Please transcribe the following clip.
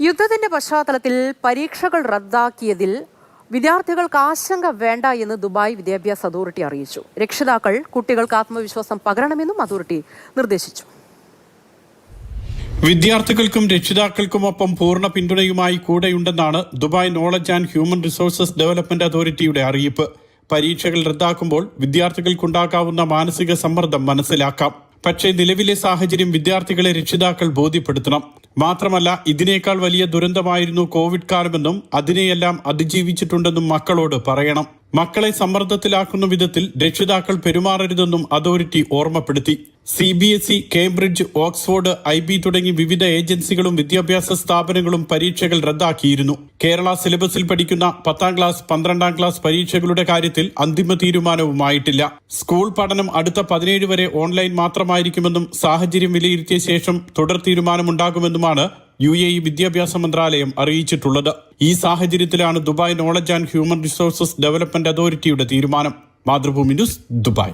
യുദ്ധത്തിന്റെ പശ്ചാത്തലത്തിൽ പരീക്ഷകൾ റദ്ദാക്കിയതിൽ വിദ്യാർത്ഥികൾക്ക് ആശങ്ക വേണ്ട എന്ന് ദുബായ് വിദ്യാഭ്യാസ അതോറിറ്റി അറിയിച്ചു. രക്ഷിതാക്കൾ കുട്ടികൾക്ക് ആത്മവിശ്വാസം പകരണമെന്നും അതോറിറ്റി നിർദ്ദേശിച്ചു. വിദ്യാർത്ഥികൾക്കും രക്ഷിതാക്കൾക്കുമൊപ്പം പൂർണ്ണ പിന്തുണയുമായി കൂടെയുണ്ടെന്നാണ് Dubai knowledge and human resources development അതോറിറ്റിയുടെ അറിയിപ്പ്. പരീക്ഷകൾ റദ്ദാക്കുമ്പോൾ വിദ്യാർത്ഥികൾക്കുണ്ടാകാവുന്ന മാനസിക സമ്മർദ്ദം മനസ്സിലാക്കാം. പക്ഷേ നിലവിലെ സാഹചര്യം വിദ്യാർത്ഥികളെ രക്ഷിതാക്കൾ ബോധ്യപ്പെടുത്തണം. മാത്രമല്ല, ഇതിനേക്കാൾ വലിയ ദുരന്തമായിരുന്നു കോവിഡ് കാലമെന്നും അതിനെയെല്ലാം അതിജീവിച്ചിട്ടുണ്ടെന്നും മക്കളോട് പറയണം. മക്കളെ സമ്മർദ്ദത്തിലാക്കുന്ന വിധത്തിൽ രക്ഷിതാക്കൾ പെരുമാറരുതെന്നും അതോറിറ്റി ഓർമ്മപ്പെടുത്തി. CBSE, കേംബ്രിഡ്ജ്, ഓക്സ്ഫോർഡ്, IB തുടങ്ങി വിവിധ ഏജൻസികളും വിദ്യാഭ്യാസ സ്ഥാപനങ്ങളും പരീക്ഷകൾ റദ്ദാക്കിയിരുന്നു. കേരള സിലബസിൽ പഠിക്കുന്ന 10ാം ക്ലാസ്, 12ാം ക്ലാസ് പരീക്ഷകളുടെ കാര്യത്തിൽ അന്തിമ തീരുമാനവുമായിട്ടില്ല. സ്കൂൾ പഠനം അടുത്ത 17 വരെ ഓൺലൈൻ മാത്രമായിരിക്കുമെന്നും സാഹചര്യം വിലയിരുത്തിയ ശേഷം തുടർ തീരുമാനമുണ്ടാകുമെന്നുമാണ് UAE വിദ്യാഭ്യാസ മന്ത്രാലയം അറിയിച്ചിട്ടുള്ളത്. ഈ സാഹചര്യത്തിലാണ് Dubai knowledge and human resources development അതോറിറ്റിയുടെ തീരുമാനം. Mathrubhumi news, Dubai.